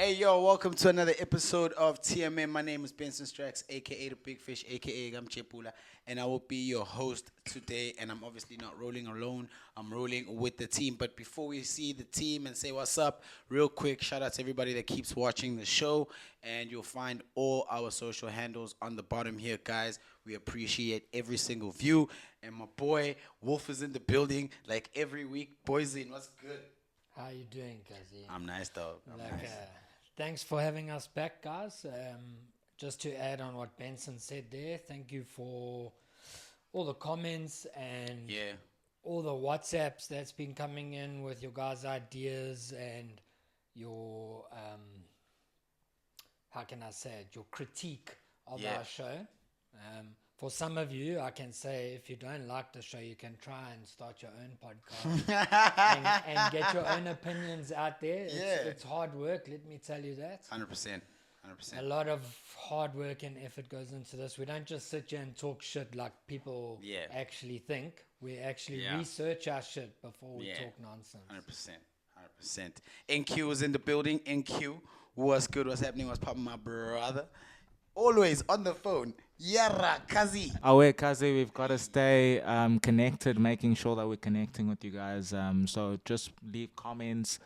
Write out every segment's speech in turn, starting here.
Hey yo, welcome to another episode of TMM. My name is Benson Strax, aka the Big Fish, aka Gamchepula, and I will be your host today. And I'm obviously not rolling alone, I'm rolling with the team. But before we see the team and say what's up, real quick, shout out to everybody that keeps watching the show. And you'll find all our social handles on the bottom here, guys. We appreciate every single view. And my boy Wolf is in the building like every week. Boyzine, what's good? How you doing, Kazi? I'm nice, dog. Nice. Thanks for having us back, guys. Just to add on what Benson said there, thank you for all the comments and all the WhatsApps that's been coming in with your guys' ideas and your, how can I say it, your critique of our show. For some of you, I can say if you don't like the show, you can try and start your own podcast and get your own opinions out there. It's hard work, let me tell you that. 100%. A lot of hard work and effort goes into this. We don't just sit here and talk shit like people actually think. We actually research our shit before we talk nonsense. 100%. NQ is in the building. NQ, what's good? What's happening? What's popping, my brother? Always on the phone. Yara, Kazi. Away, Kazi, we've got to stay connected, making sure that we're connecting with you guys. So just leave comments.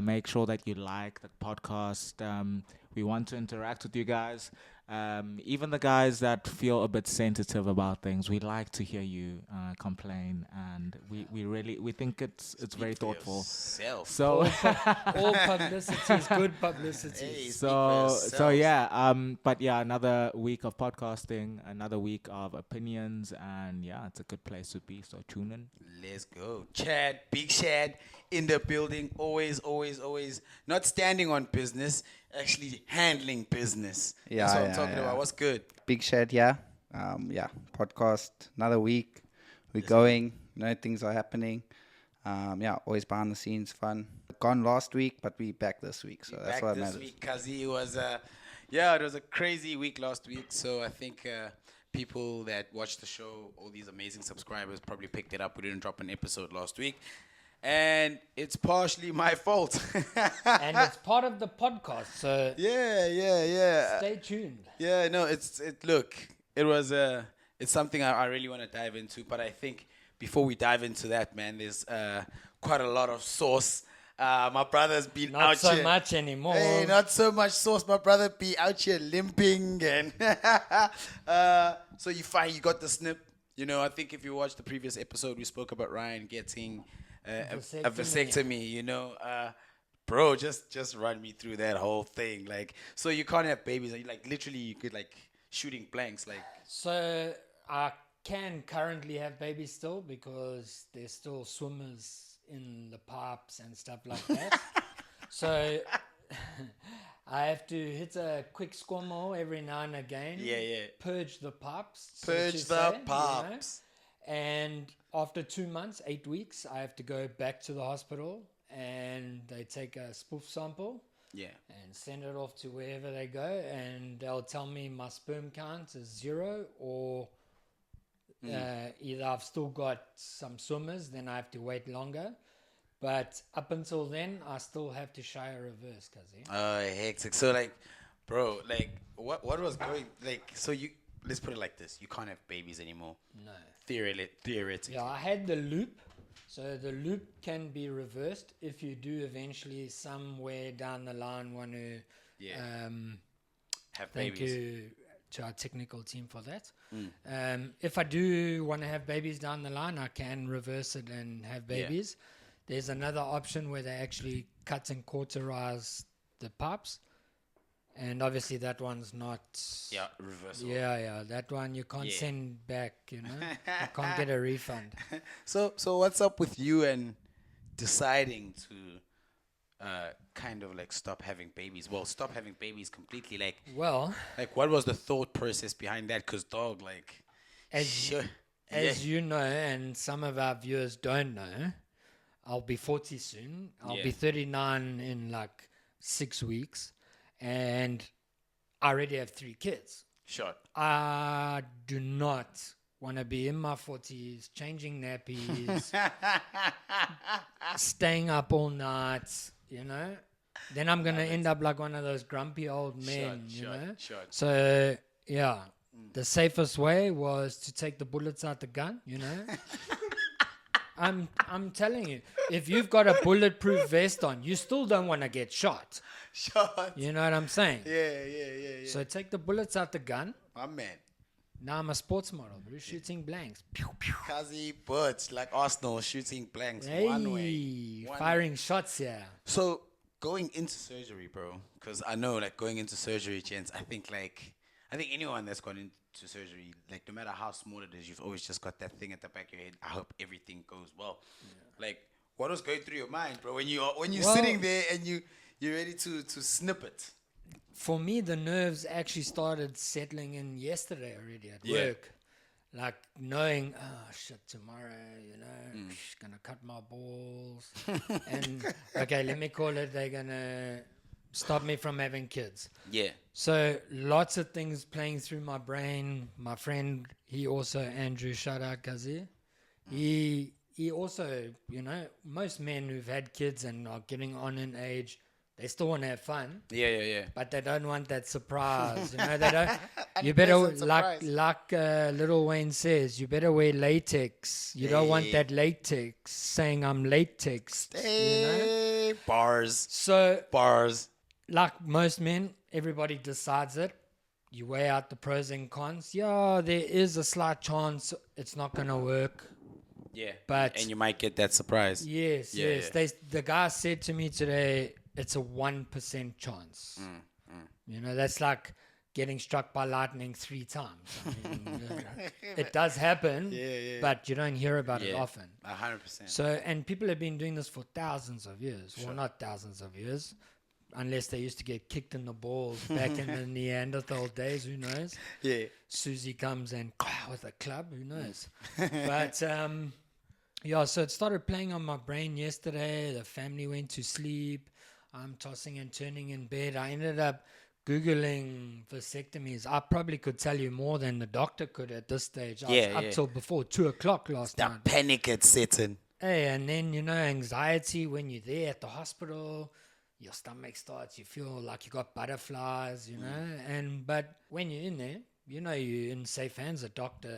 Make sure that you like the podcast. We want to interact with you guys. Even the guys that feel a bit sensitive about things, we like to hear you complain, and we think it's very thoughtful. Yourself. So all publicity is good publicity. Hey, but another week of podcasting, another week of opinions, and it's a good place to be. So tune in. Let's go. Chad, Big Chad in the building. Always not standing on business, actually handling business. That's what I'm talking about. What's good? Big Shed, podcast, another week. We're going, things are happening. Always behind the scenes, fun. Gone last week, but we back this week, so that's what matters. This week, Kazi, was it was a crazy week last week, so I think people that watch the show, all these amazing subscribers, probably picked it up. We didn't drop an episode last week. And it's partially my fault. And it's part of the podcast, so stay tuned. Yeah, no, it's something I really want to dive into, but I think before we dive into that, man, there's quite a lot of sauce. My brother's been not out so here. much anymore. Hey, not so much sauce. My brother be out here limping, and so you got the snip. I think if you watched the previous episode, we spoke about Ryan getting a vasectomy. Bro, just run me through that whole thing. Like, so you can't have babies. Like, literally, you could shooting blanks. Like, so I can currently have babies still because there's still swimmers in the pipes and stuff like that. So I have to hit a quick squammo every now and again. Purge the pipes. And after 2 months, 8 weeks, I have to go back to the hospital and they take a spoof sample and send it off to wherever they go, and they'll tell me my sperm count is 0 or either I've still got some swimmers, then I have to wait longer. But up until then, I still have to shy a reverse, Kazi. Hectic. So, bro, what was going, so you, let's put it like this. You can't have babies anymore. No. Theoretically. Yeah, I had the loop. So the loop can be reversed if you do eventually somewhere down the line want to have thank babies. you to our technical team for that. If I do want to have babies down the line, I can reverse it and have babies. There's another option where they actually cut and cauterize the pipes. And obviously that one's not... reversible. Yeah, that one you can't send back, you can't get a refund. So what's up with you and deciding to kind of stop having babies? Well, stop having babies completely. What was the thought process behind that? Because, dog, as you know, and some of our viewers don't know, I'll be 40 soon. I'll be 39 in 6 weeks. And I already have 3 kids. Sure. I do not want to be in my 40s, changing nappies, staying up all night, then I'm gonna end up like one of those grumpy old men, you know. Sure. So yeah, the safest way was to take the bullets out the gun, you know. I'm telling you, if you've got a bulletproof vest on, you still don't want to get shot. Shot. You know what I'm saying? Yeah. So take the bullets out the gun. My man. Now I'm a sports model, bro, shooting blanks. Pew, pew. Kazi Butch, like Arsenal, shooting blanks Hey, one way. firing shots, yeah. So going into surgery, bro, because I know like going into surgery, gents, I think anyone that's gone into surgery, like no matter how small it is, you've always just got that thing at the back of your head. I hope everything goes well. Yeah. Like what was going through your mind, bro, when you're sitting there and you're ready to snip it? For me, the nerves actually started settling in yesterday already at work. Like knowing, oh shit, tomorrow, you know, gonna cut my balls. And okay, let me call it, they're gonna stop me from having kids. Yeah. So lots of things playing through my brain. My friend, he also, Andrew, shout out Kazi. He also, you know, most men who've had kids and are getting on in age, they still want to have fun. Yeah. But they don't want that surprise. You know, they don't. You better, like Little Wayne says, you better wear latex. You don't want that latex saying I'm latex. You know? Bars. Like most men, everybody decides it. You weigh out the pros and cons. Yeah, there is a slight chance it's not going to work. Yeah. But and you might get that surprise. Yes. The guy said to me today, it's a 1% chance. You know, that's like getting struck by lightning 3 times. I mean, it does happen, but you don't hear about it often. 100%. So, and people have been doing this for thousands of years. Well, not thousands of years, unless they used to get kicked in the balls back in the Neanderthal days. Who knows? Yeah. Susie comes and with a club. Who knows? But yeah, so it started playing on my brain yesterday. The family went to sleep. I'm tossing and turning in bed. I ended up Googling vasectomies. I probably could tell you more than the doctor could at this stage. I was up till before 2 o'clock last night. The panic had set in. Hey, and then, you know, anxiety when you're there at the hospital. Your stomach starts, you feel like you got butterflies, you know. But when you're in there, you know you're in safe hands. A doctor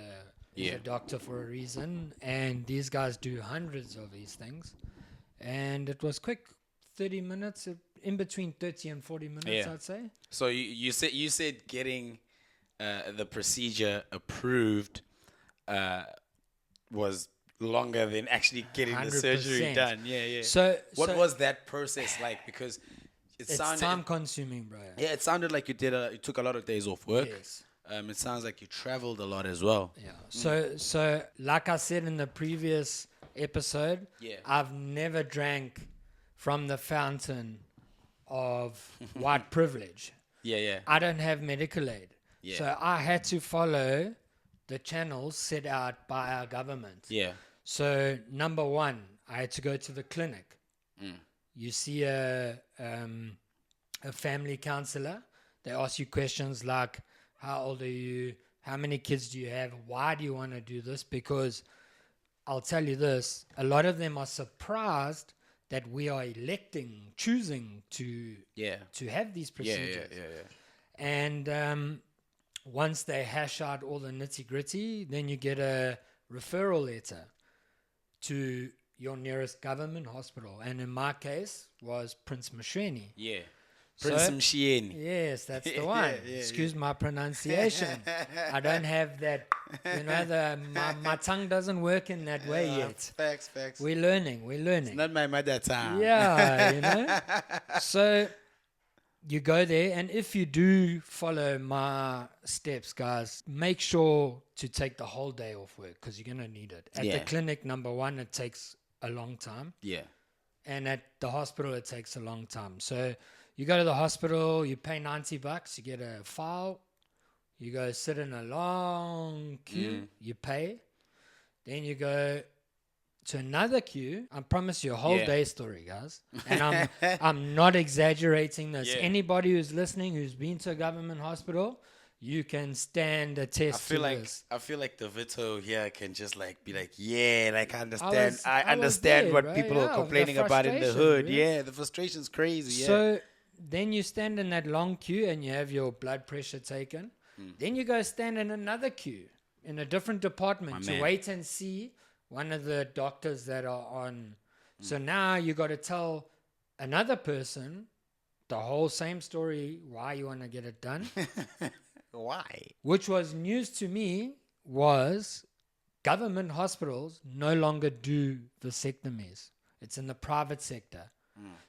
is a doctor for a reason. And these guys do hundreds of these things. And it was quick. 30 minutes, in between 30 and 40 minutes, I'd say. So you said getting the procedure approved was longer than actually getting 100%. The surgery done. Yeah. So what was that process like? Because it's time consuming, bro. Yeah, it sounded like you took a lot of days off work. Yes. It sounds like you traveled a lot as well. Yeah. So like I said in the previous episode, I've never drank from the fountain of white privilege. Yeah. I don't have medical aid. Yeah. So I had to follow the channels set out by our government. Yeah. So number one, I had to go to the clinic. You see a family counselor. They ask you questions like, how old are you? How many kids do you have? Why do you want to do this? Because I'll tell you this, a lot of them are surprised that we are choosing to have these procedures. Yeah. And once they hash out all the nitty-gritty, then you get a referral letter to your nearest government hospital. And in my case, was Prince Mshweni. Yeah. Prince Mshweni. Yes, that's the one. Excuse my pronunciation. I don't have that, you know, my tongue doesn't work in that way yet. Facts. We're learning. It's not my mother tongue. Yeah, you know. So you go there, and if you do follow my steps, guys, make sure to take the whole day off work because you're going to need it. At the clinic, number one, it takes a long time. Yeah. And at the hospital, it takes a long time. So you go to the hospital, you pay $90, you get a file, you go sit in a long queue, you pay, then you go to another queue. I promise you a whole day story, guys. And I'm not exaggerating this. Yeah. Anybody who's listening who's been to a government hospital, you can stand a test to this. I feel like the Vito here can just like be like, yeah, like I was understand there, what bro. people Yeah, are the complaining about in the frustration, hood. bro. Yeah, the frustration's crazy. Yeah. So then you stand in that long queue and you have your blood pressure taken. Then you go stand in another queue in a different department to wait and see one of the doctors that are on. So now you got to tell another person the whole same story why you want to get it done. Why? Which was news to me, was government hospitals no longer do vasectomies. It's in the private sector.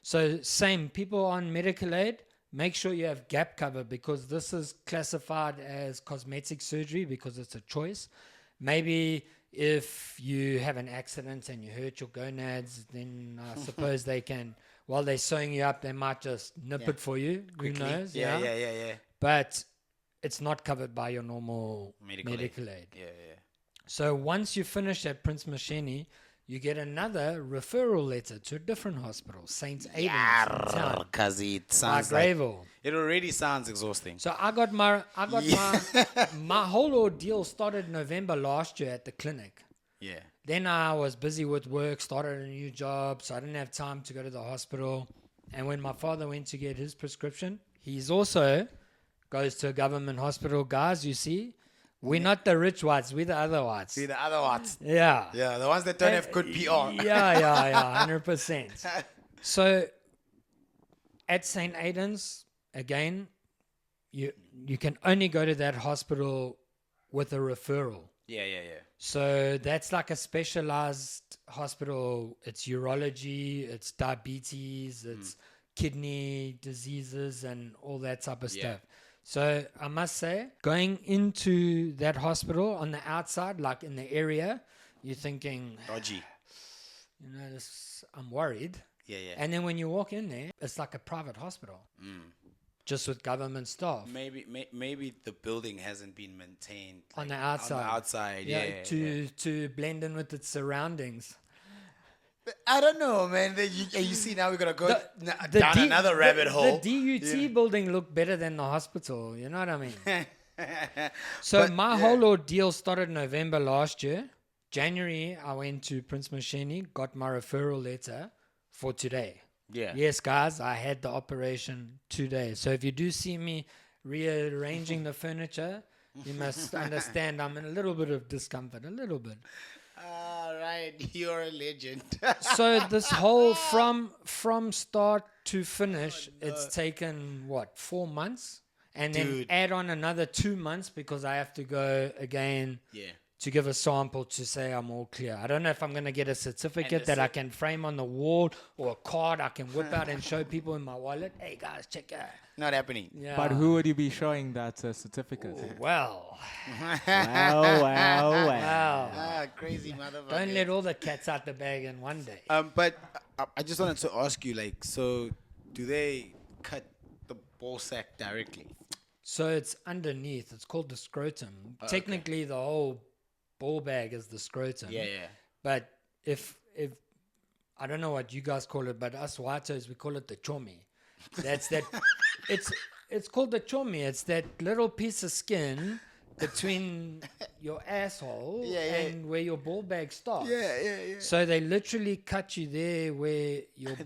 So same, people on medical aid, make sure you have gap cover, because this is classified as cosmetic surgery because it's a choice. Maybe if you have an accident and you hurt your gonads, then I suppose they can, while they're sewing you up, they might just nip it for you. Quickly. Who knows? Yeah. But it's not covered by your normal medical aid. Yeah. So once you finish at Prince Masheni, you get another referral letter to a different hospital, St. Aidan's in town, Because it by sounds like Greyville. it already sounds exhausting. So I got my my whole ordeal started November last year at the clinic. Yeah. Then I was busy with work, started a new job, so I didn't have time to go to the hospital. And when my father went to get his prescription, he's also goes to a government hospital. Guys, you see, we're not the rich ones, we're the other ones. See the other ones. Yeah. Yeah, the ones that don't have good PR. Yeah, 100%. So at St. Aidan's, again, you can only go to that hospital with a referral. Yeah. So that's like a specialized hospital. It's urology, it's diabetes, it's kidney diseases and all that type of stuff. So I must say, going into that hospital on the outside, like in the area, you're thinking, Dodgy. I'm worried. Yeah. And then when you walk in there, it's like a private hospital, just with government staff. Maybe the building hasn't been maintained On the outside. On the outside, yeah. To blend in with its surroundings. I don't know, man. You see, now we're gonna go down another rabbit hole. The DUT building looked better than the hospital. You know what I mean? So my whole ordeal started November last year. January, I went to Prince Masheni, got my referral letter for today. Yeah. Yes, guys, I had the operation today. So if you do see me rearranging the furniture, you must understand I'm in a little bit of discomfort, a little bit. All right, you're a legend. So this whole from start to finish, it's taken 4 months, and then add on another 2 months because I have to go again to give a sample to say I'm all clear. I don't know if I'm going to get a certificate that I can frame on the wall or a card I can whip out and show people in my wallet. Hey guys, check it out. Not happening. Yeah. But who would you be showing that certificate? Well. Wow. Crazy motherfucker. Don't let all the cats out the bag in one day. But I just wanted to ask you, like, so do they cut the ball sack directly? So it's underneath. It's called the scrotum. Technically, the whole ball bag is the scrotum. Yeah. But if I don't know what you guys call it, but us whitos, we call it the chomi. That's that. It's called the chomi. It's that little piece of skin between your asshole and where your ball bag stops. Yeah. So they literally cut you there where your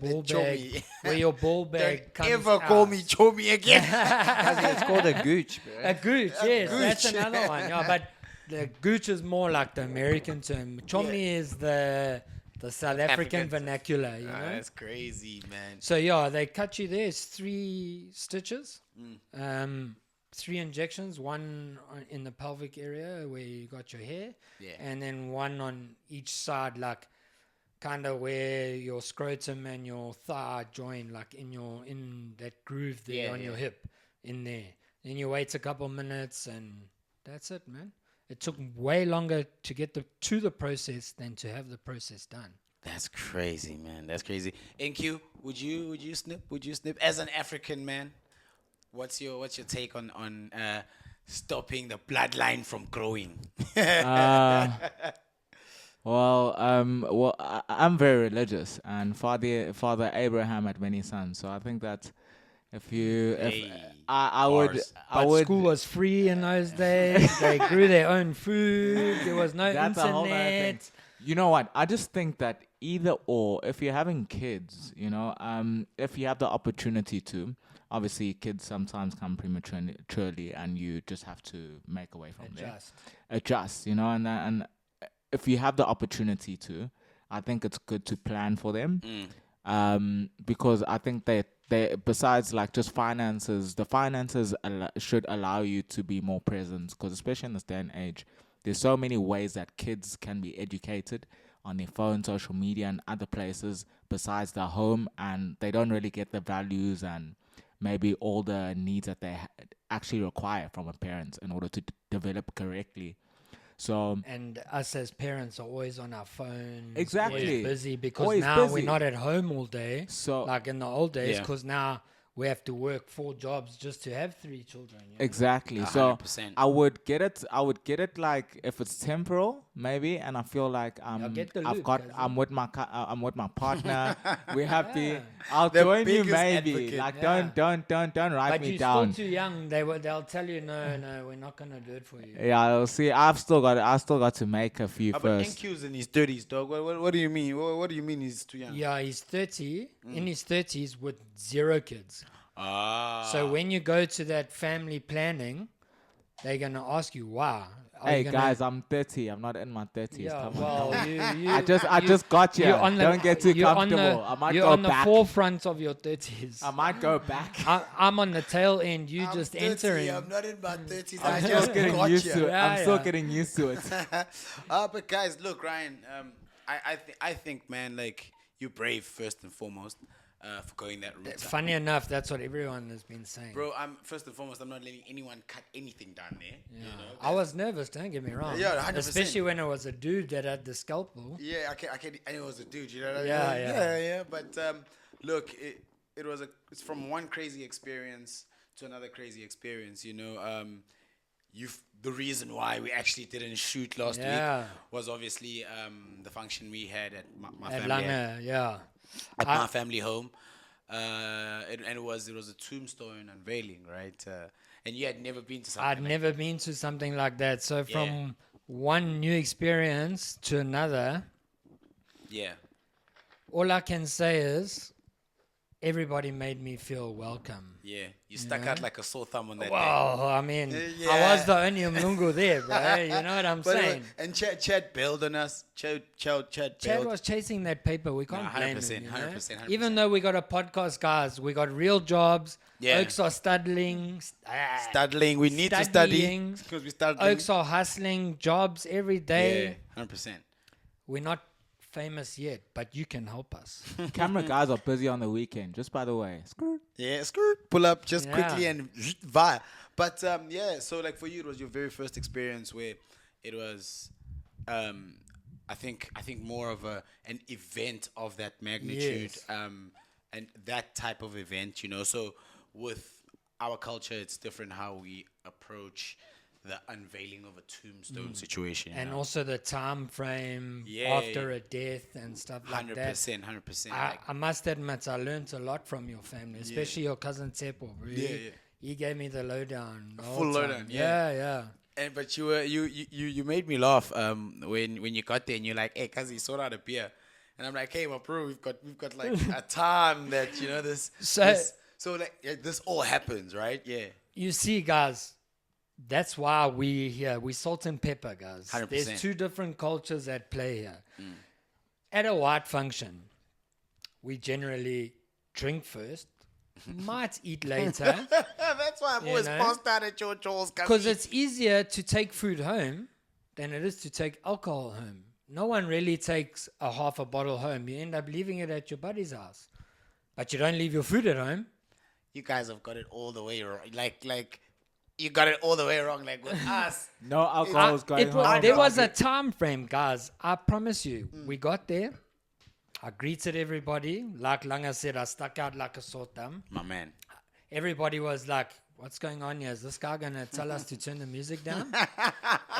ball bag comes Ever out. call me chomi again? It's called a gooch, bro. A gooch, yes, gooch. that's another one. Yeah, but the gooch is more like the American term. Chomi is the South African vernacular, you know. That's crazy, man. So yeah, they cut you there. It's 3 stitches, 3 injections. One in the pelvic area where you got your hair, and then one on each side, like kind of where your scrotum and your thigh join, like in that groove there on your hip, in there. Then you wait a couple minutes, and that's it, man. It took way longer to get to the process than to have the process done. That's crazy, man. That's crazy. NQ, would you snip? Would you snip as an African man? What's your take on stopping the bloodline from growing? I'm very religious, and Father Abraham had many sons, so I think that If you, if Hey, I would, bars. I But would. school was free in those days. They grew their own food. There was no That's a whole other thing. internet. You know what? I just think that either or, if you're having kids, if you have the opportunity to, obviously kids sometimes come prematurely, and you just have to make a way from there. Adjust, and if you have the opportunity to, I think it's good to plan for them. Because I think they besides like just finances, the finances should allow you to be more present, because especially in this day and age, there's so many ways that kids can be educated on their phone, social media, and other places besides their home, and they don't really get the values and maybe all the needs that they actually require from a parent in order to develop correctly. So And us as parents are always on our phones. Exactly. Always busy, because Always now busy. we're not at home all day. So Like in the old days, Yeah. because now we have to work 4 jobs just to have 3 children. You know? exactly. So 100%. I would get it like if it's temporal, maybe, and I feel like get the I've loop, got guys. I'm with my partner. We have the Yeah. I'll The join you biggest maybe. advocate. Like Yeah. don't write But me you're down. still too young. They'll tell you, no, we're not going to do it for you. Yeah, I'll see. I've still got to make a few But first. NQ's in his 30s, dog. What do you mean? What do you mean he's too young? Yeah, he's 30, in his 30s with 0 kids. Ah. So when you go to that family planning, they're going to ask you, why? Are Hey you gonna- guys, I'm 30. I'm not in my 30s. Yeah, Come on. well, you, I just got you. you're on the- Don't get too you're on the- comfortable. I might you're go on the back. forefront of your 30s. I might go back. I'm on the tail end. You I'm just 30, entering. I'm not in my 30s. I'm I still just getting got used you. to it. Yeah, I'm still yeah. getting used to it. But guys, look, Ryan. I think, man, like you're brave first and foremost for going that route. Funny enough, that's what everyone has been saying. Bro, I'm first and foremost. I'm not letting anyone cut anything down there. Yeah. You know? I was nervous, don't get me wrong. Yeah, 100%. Especially when it was a dude that had the scalpel. Yeah, I can't. I know it was a dude. You know what I mean? Yeah, yeah. But look, it's from one crazy experience to another crazy experience. You know, the reason why we actually didn't shoot last Yeah. week was obviously the function we had at my At family. Lange, yeah. At my family home, and it was a tombstone unveiling, right? And you had never been to something. I'd never been to something like that. So from one new experience to another, Yeah. all I can say is everybody made me feel welcome. Yeah, you stuck out like a sore thumb on that day. Well, I mean, I Yeah. was the only Mlungu there, bro. You know what I'm But saying? and Chad bailed on us. Chad Chad bailed. was chasing that paper. We can't No, blame 100%, him. You know? 100%. Even though we got a podcast, guys, we got real jobs. Yeah. Oaks are studying. Studying. We need to study Studying. because we studying. Oaks are hustling jobs every day. Yeah, 100%. We're not famous yet, but you can help us. Camera guys are busy on the weekend, just by the way. Yeah, pull up just Yeah. quickly and via. But yeah, so like for you, it was your very first experience where it was, I think more of an event of that magnitude, Yes. and that type of event, you know. So with our culture, it's different how we approach the unveiling of a tombstone situation. you And know? also the time frame Yeah, after a death and stuff like that. 100%. I must admit, I learned a lot from your family, especially your cousin Tsepo. Bro. Yeah. He gave me the lowdown. the full whole time. lowdown, Yeah. And but you made me laugh when you got there and you're like, hey, cuz he sold out a beer, and I'm like, hey, my bro, we've got like a time that, you know, so like this all happens, right? Yeah, You see, guys, that's why we here. We salt and pepper, guys. 100%. There's 2 different cultures at play here. At a white function, we generally drink first, might eat later. that's why I'm You always know? passed out at your chores, Because it's easier to take food home than it is to take alcohol home. No one really takes a half a bottle home. You end up leaving it at your buddy's house. But you don't leave your food at home. You guys have got it all the way wrong. Like you got it all the way wrong. Like with us, No alcohol is going home. There was a time frame, guys. I promise you. We got there. I greeted everybody. Like Langa said, I stuck out like a sore thumb. my man. Everybody was like, what's going on here? Is this guy going to tell us to turn the music down?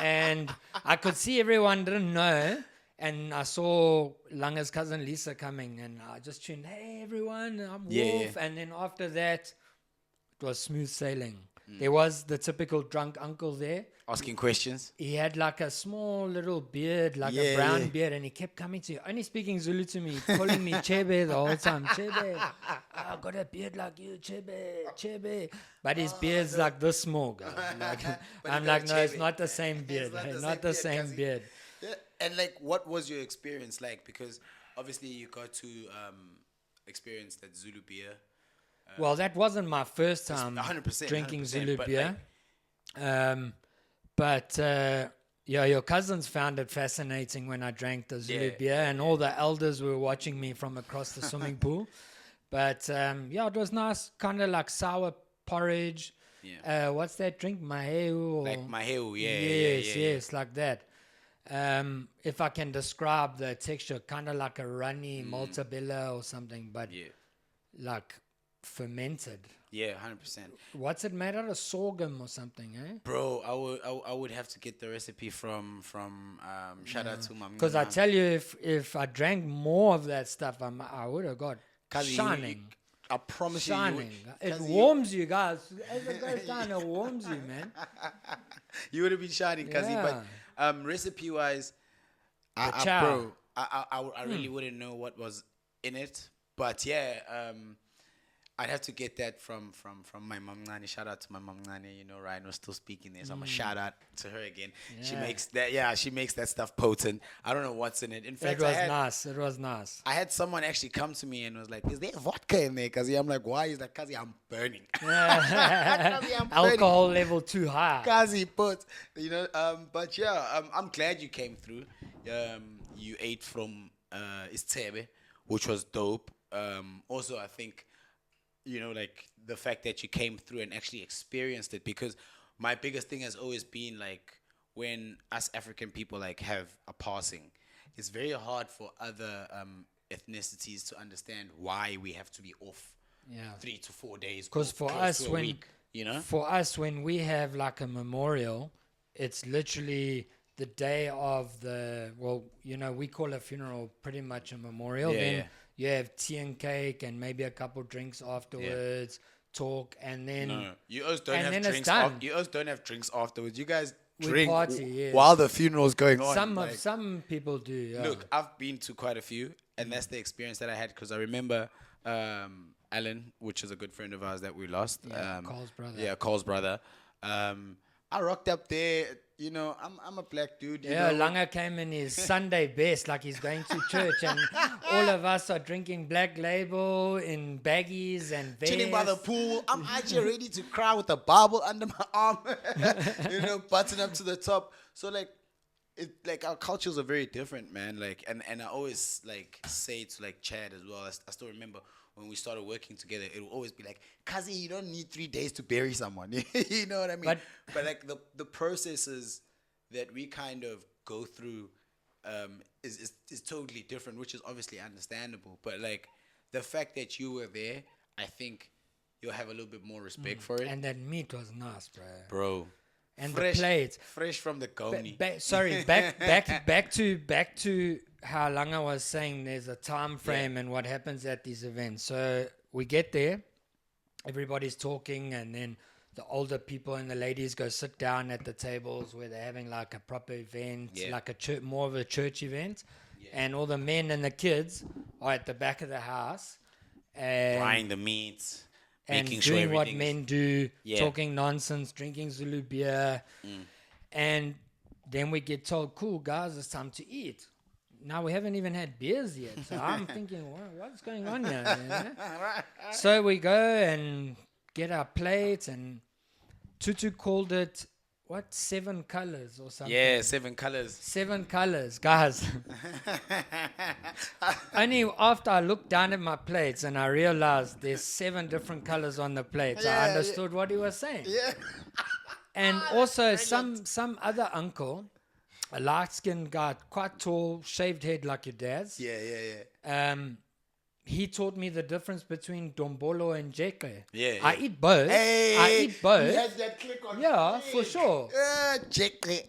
And I could see everyone didn't know. And I saw Langa's cousin Lisa coming, and I just tuned, hey, everyone, I'm Wolf. Yeah. And then after that, was smooth sailing. There was the typical drunk uncle there. Asking questions. He had like a small little beard, like a brown beard, and he kept coming to you, only speaking Zulu to me, calling me Chebe the whole time. Chebe, I got a beard like you, Chebe, Chebe. But his beard's like this small, guy. Like, I'm like, no, it's not the same beard. It's not the same beard. Yeah. And like, what was your experience like? Because obviously you got to experience that Zulu beer. Well, that wasn't my first time 100%, drinking 100%, Zulu but beer. But your cousins found it fascinating when I drank the Zulu beer, and all the elders were watching me from across the swimming pool. But it was nice, kind of like sour porridge. Yeah. What's that drink? Maheu? Like maheu, Yes, like that. If I can describe the texture, kind of like a runny maltabella or something, but like fermented. Yeah, 100%. What's it made out of? Sorghum or something, eh? Bro, I would have to get the recipe from shout out to my mom. Because I tell you, if I drank more of that stuff, I would have got shining. I promise shining. you. It warms you guys. As it goes down, it warms you, man. You would have been shining, Kazi. Yeah. But recipe wise, I really wouldn't know what was in it. But I'd have to get that from my mom Nani. Shout out to my mom Nani. You know, Ryan was still speaking there, so I'm a shout out to her again. Yeah. She makes that stuff potent. I don't know what's in it. In fact, It was nice. I had someone actually come to me and was like, "Is there vodka in there?" Kazi, I'm like, "Why?" He's like, "Kazi, I'm burning." Kazi, I'm Alcohol burning. level too high. Kazi, but I'm glad you came through. You ate from Istebe, which was dope. Also, I think, like the fact that you came through and actually experienced it, because my biggest thing has always been like, when us African people like have a passing, it's very hard for other ethnicities to understand why we have to be off 3 to 4 days. Because for us, when we have like a memorial, it's literally the day of we call a funeral pretty much a memorial. You have tea and cake and maybe a couple drinks afterwards, talk, and then... No, you guys don't have drinks. You guys don't have drinks afterwards. You guys drink while the funeral's going on. Some people do, yeah. Look, I've been to quite a few, and that's the experience that I had, because I remember Alan, which is a good friend of ours that we lost. Carl's brother. Yeah, Carl's brother. I rocked up there. I'm a black dude. Langa came in his Sunday best, like he's going to church, and all of us are drinking Black Label in baggies and vests. Chilling by the pool. I'm actually ready to cry with a Bible under my arm, button up to the top. So like our cultures are very different, man. Like, and I always like say to like Chad as well. I still remember when we started working together, it will always be like, Kazi, you don't need 3 days to bury someone. You know what I mean? But like the processes that we kind of go through is totally different, which is obviously understandable. But like the fact that you were there, I think you'll have a little bit more respect for it. And that meat was nice, bro. And fresh, the plates, fresh from the Goni. back to how Langa was saying. There's a time frame and what happens at these events. So we get there, everybody's talking, and then the older people and the ladies go sit down at the tables where they're having like a proper event, like a more of a church event, and all the men and the kids are at the back of the house, and buying the meats. And doing what men do, talking nonsense, drinking Zulu beer. And then we get told, cool, guys, it's time to eat. Now, we haven't even had beers yet. So I'm thinking, what's going on here? So we go and get our plates. And Tutu called it, 7 colors or something? Yeah, 7 colors. 7 colors, guys. Only after I looked down at my plates and I realized there's 7 different colors on the plates, I understood what he was saying. Yeah. And also some other uncle, a light-skinned guy, quite tall, shaved head like your dad's. Yeah. He taught me the difference between dombolo and jeke. Yeah. I eat both. I eat both. He has that click on for sure. Jeke.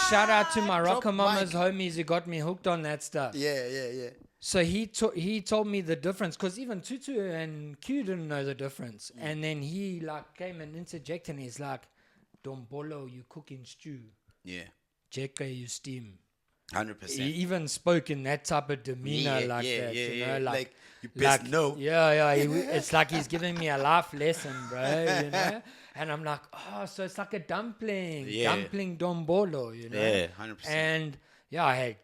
Shout out to my Rocker Mama's homies who got me hooked on that stuff. Yeah. So he told me the difference, because even Tutu and Q didn't know the difference. And then he like came and interjected, and he's like, Dombolo, you cook in stew. Yeah. Jeka, you steam. 100%. He even spoke in that type of demeanor that, you know, like you best know. Yeah, it's like he's giving me a life lesson, bro, you know? And I'm like, oh, so it's like a dumpling. Yeah. Dumpling Dombolo, you know? Yeah, 100%. And yeah, I had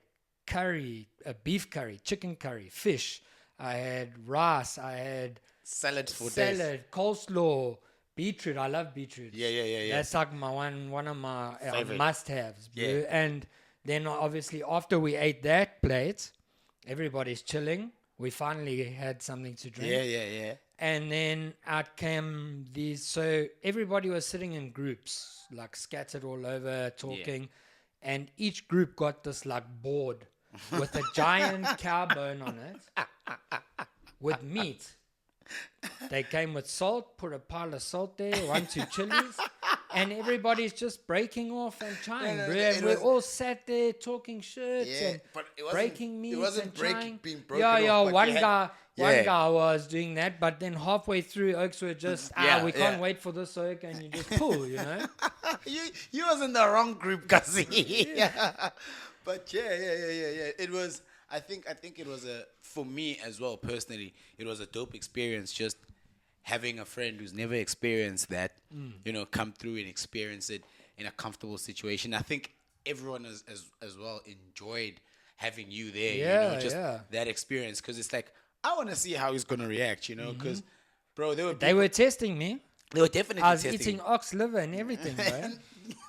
curry, beef curry, chicken curry, fish. I had rice. I had Salad for days. coleslaw, beetroot. I love beetroot. Yeah. That's like my one of my Favorite. must-haves, bro. Yeah. And then obviously after we ate that plate, everybody's chilling. We finally had something to drink. Yeah. And then out came these. So everybody was sitting in groups, like scattered all over, talking. And each group got this like board with a giant cow bone on it with meat. They came with salt, put a pile of salt there, 1, 2 chilies, and everybody's just breaking off and chawing, bro. And we all sat there talking shit and but it wasn't, breaking meat it wasn't and chawing. being broken Yeah, off, but one you had- guy. Yeah. One guy was doing that, but then halfway through, Oaks were just, we can't wait for this, Oak, and you just pull, you know? you was in the wrong group, Kasi. But yeah. It was. I think it was for me as well personally. It was a dope experience just having a friend who's never experienced that. You know, come through and experience it in a comfortable situation. I think everyone as well enjoyed having you there. Yeah, you know, just that experience, because it's like I want to see how he's gonna react. You know, because bro, They were testing me. They were definitely I was testing eating you. ox liver and everything, bro.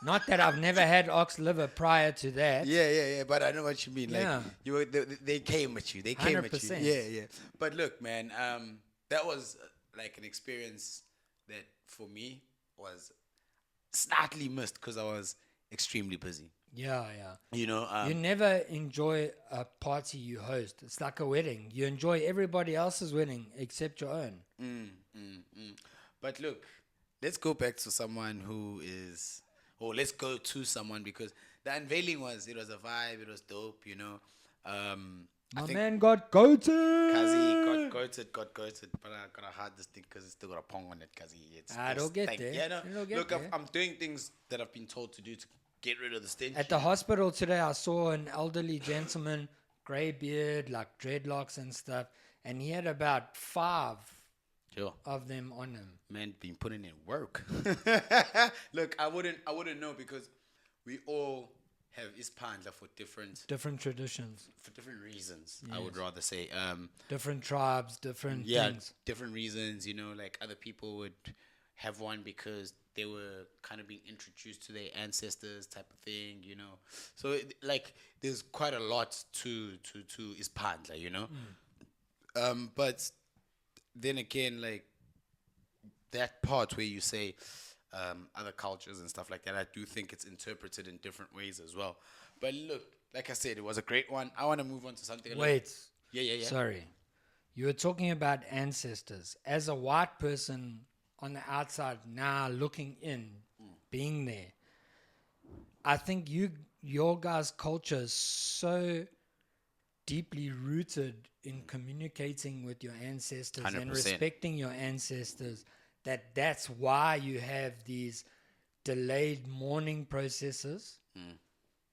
Not that I've never had ox liver prior to that. Yeah. But I know what you mean. Like Yeah. you were, they came at you. They came at you. 100%. Yeah. But look, man, that was like an experience that for me was slightly missed because I was extremely busy. Yeah. You know. You never enjoy a party you host. It's like a wedding. You enjoy everybody else's wedding except your own. But look, let's go back to someone who is, or let's go to someone, because the unveiling was a vibe. It was dope. You know. My man got goated. Kazi got goated, but I gotta hide this thing because it's still got a pong on it, Kazi. It'll get there. Yeah, no. It'll get Look, there. I'm doing things that I've been told to do to get rid of the stench. At the hospital today, I saw an elderly gentleman, grey beard, like dreadlocks and stuff, and he had about 5 Sure. of them on him. Man, been putting in work. Look, I wouldn't know, because we all have ispandla for different Traditions, reasons. I would rather say different tribes, different yeah, things. different reasons. You know, like other people would have one because they were kind of being introduced to their ancestors, type of thing. You know, so like there's quite a lot to ispandla. You know, but then again, like that part where you say other cultures and stuff like that, I do think it's interpreted in different ways as well. But look, like I said, it was a great one. I want to move on to something. Wait. Yeah. Sorry. You were talking about ancestors. As a white person on the outside now looking in, being there, I think your guys' culture is so deeply rooted in communicating with your ancestors 100%. and respecting your ancestors, that's why you have these delayed mourning processes,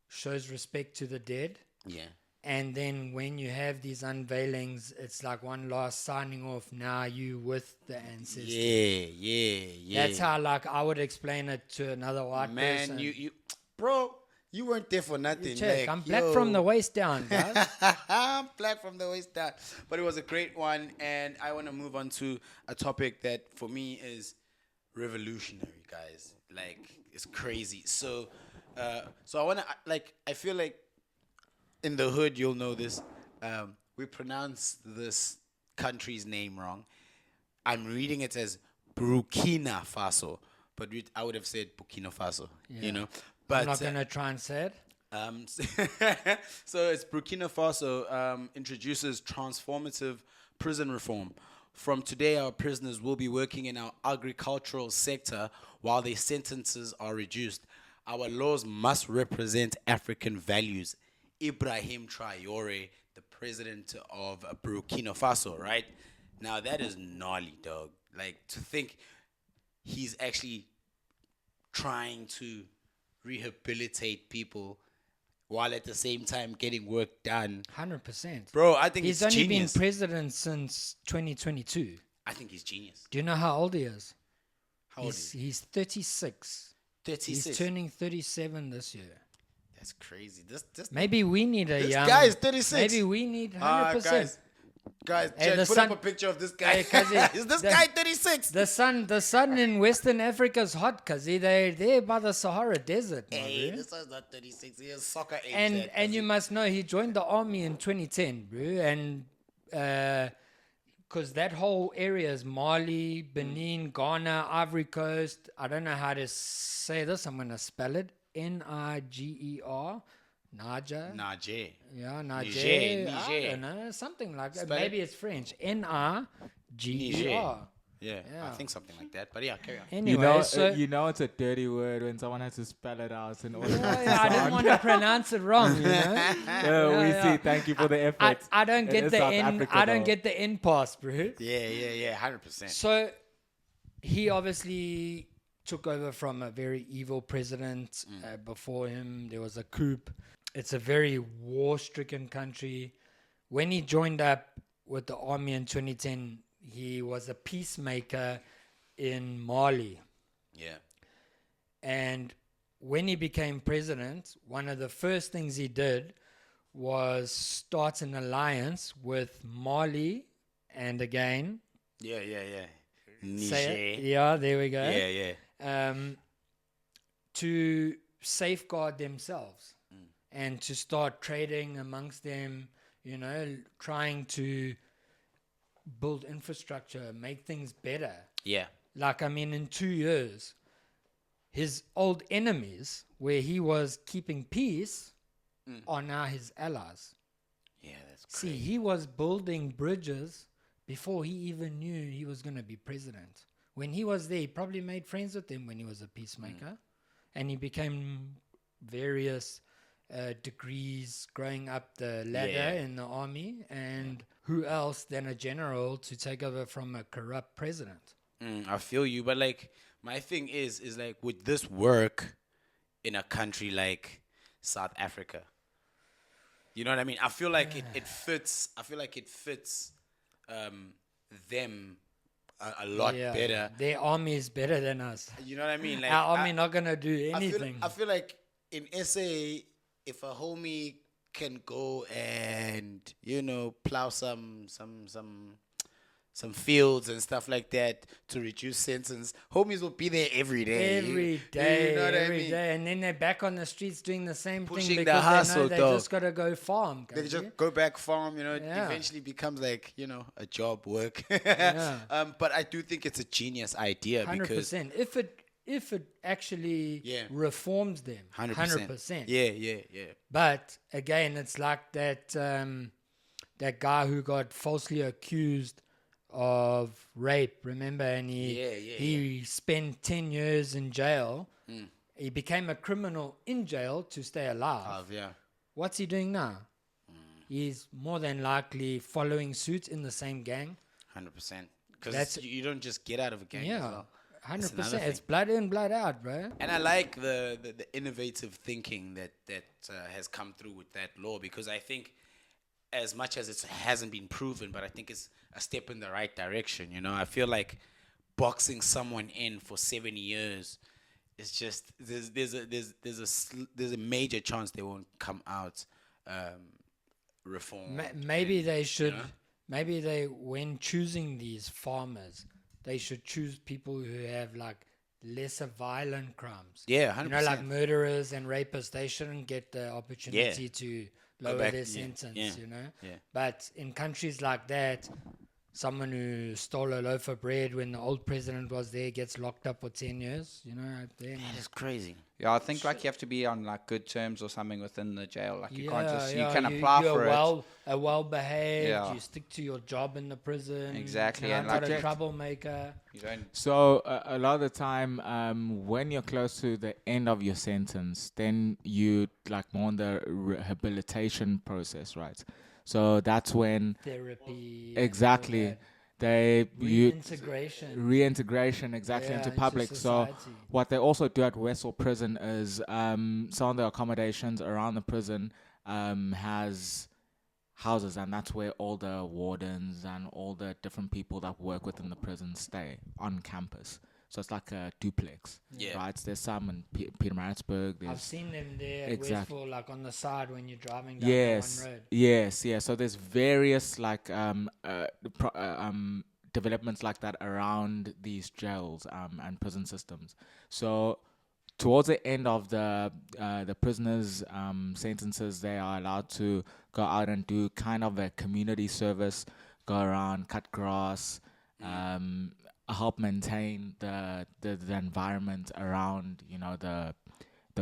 shows respect to the dead. Yeah. And then when you have these unveilings, it's like one last signing off. Now you with the ancestors. Yeah. That's how, like, I would explain it to another white person. Man, bro, you weren't there for nothing. Check. Like, I'm black from the waist down, guys. I'm black from the waist down. But it was a great one, and I want to move on to a topic that for me is revolutionary, guys. Like, it's crazy. So I want to, like, I feel like in the hood, you'll know this. We pronounce this country's name wrong. I'm reading it as Burkina Faso, but I would have said Burkina Faso, you know. But I'm not going to try and say it. So it's Burkina Faso introduces transformative prison reform. From today, our prisoners will be working in our agricultural sector while their sentences are reduced. Our laws must represent African values. Ibrahim Traore, the president of Burkina Faso, right? Now that is gnarly, dog. Like to think he's actually trying to rehabilitate people while at the same time getting work done. 100%. Bro, I think he's it's only genius. been president since 2022. I think he's genius. Do you know how old he is? How old is he? He's 36. 36. He's turning 37 this year. That's crazy. This Maybe we need a this young... guy is 36. Maybe we need 100%. Guys, Hey, Jen, the put sun- up a picture of this guy. Hey, Kazi, Is this the- guy 36? The sun in Western Africa is hot because they're there by the Sahara Desert. Hey, bro. this guy's not 36. He has soccer age. And you must know he joined the army in 2010, bro. And because that whole area is Mali, Benin, Ghana, Ivory Coast. I don't know how to say this. I'm gonna spell it: Niger. Niger. Niger. Yeah, Niger. Niger. I don't know, something like that. Spell Maybe it's French. Niger. Yeah, Yeah. I think something like that. But yeah, carry on. Anyway, you know it's a dirty word when someone has to spell it out in order. yeah, I didn't want to pronounce it wrong, you know. We yeah. see. Thank you for the effort. I don't It get is the South N. Africa, I don't though. get the N pass, bro. Yeah, 100%. So he obviously took over from a very evil president. Before him, there was a coup. It's a very war-stricken country. When he joined up with the army in 2010, he was a peacemaker in Mali. Yeah. And when he became president, one of the first things he did was start an alliance with Mali and again, Yeah. say it. Niger. Yeah, there we go. Yeah. To safeguard themselves and to start trading amongst them, you know, trying to build infrastructure, make things better. Yeah. Like, I mean, in 2 years, his old enemies, where he was keeping peace, are now his allies. Yeah, that's See, crazy. he was building bridges before he even knew he was going to be president. When he was there, he probably made friends with them when he was a peacemaker. And he became various degrees growing up the ladder in the army. And who else than a general to take over from a corrupt president? I feel you, but like my thing is like, would this work in a country like South Africa? You know what I mean? I feel like it fits. I feel like it fits them a lot better. Their army is better than us. You know what I mean? Like Our army not gonna do anything. I feel like in SA, if a homie can go and plow some fields and stuff like that to reduce sentence, homies will be there every day. Every day, you know what every I mean? day, and then they're back on the streets doing the same Pushing thing the because hustle, they know they dog. just gotta go farm. They Kazi. just go back farm, it Yeah. eventually becomes like, a job work. Yeah. But I do think it's a genius idea 100%. because If it actually Yeah. reforms them, 100%. Yeah. But again, it's like that that guy who got falsely accused of rape. Remember, and he spent 10 years in jail. He became a criminal in jail to stay alive. Yeah. What's he doing now? He's more than likely following suit in the same gang. 100%. Because That's- you don't just get out of a gang as well. 100%. thing. It's blood in, blood out, bro. And I like the innovative thinking that has come through with that law, because I think as much as it hasn't been proven, but I think it's a step in the right direction. I feel like boxing someone in for 70 years is just there's a major chance they won't come out reformed. Maybe they should. you know? Maybe when choosing these farmers, they should choose people who have like lesser violent crimes. Yeah, 100%. Like murderers and rapists. They shouldn't get the opportunity to lower back, their yeah, sentence. yeah, Yeah. yeah. But in countries like that, someone who stole a loaf of bread when the old president was there gets locked up for 10 years. Then That is crazy. Yeah, I think like you have to be on like good terms or something within the jail. Like you can't just yeah, you can apply for you're well behaved. Yeah. You stick to your job in the prison. Exactly, You're and not like a that- troublemaker. it. You don't. So a lot of the time, when you're close to the end of your sentence, then you like more on the rehabilitation process, right? So that's when therapy. exactly they reintegration exactly into public. So what they also do at Westall Prison is some of the accommodations around the prison has houses, and that's where all the wardens and all the different people that work within the prison stay on campus. So it's like a duplex, right? There's some in Pietermaritzburg. I've seen them there at Westfall, like on the side when you're driving down one road. Yes. So there's various like developments like that around these jails and prison systems. So towards the end of the prisoners' sentences, they are allowed to go out and do kind of a community service, go around, cut grass, help maintain the environment around, you know, the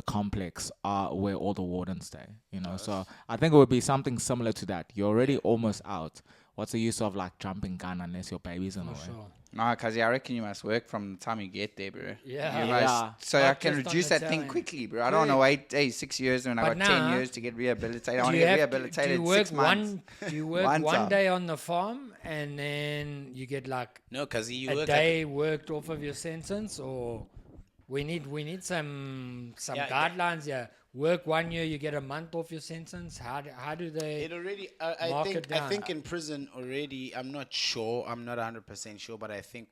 complex where all the wardens stay, you know. So I think it would be something similar to that. You're already almost out. What's the use of like jumping gun unless your baby's in the way? Sure. No, because I reckon you must work from the time you get there, bro. Yeah. So I can reduce that thing quickly, bro. I don't want to wait 6 years when I got 10 years to get rehabilitated. I want to get rehabilitated in 6 months. Do you work one day on the farm and then you get like a day worked off of your sentence? Or we need some guidelines here. Work 1 year, you get a month off your sentence. How do they? It already. I think in prison already. I'm not sure. I'm not 100% sure, but I think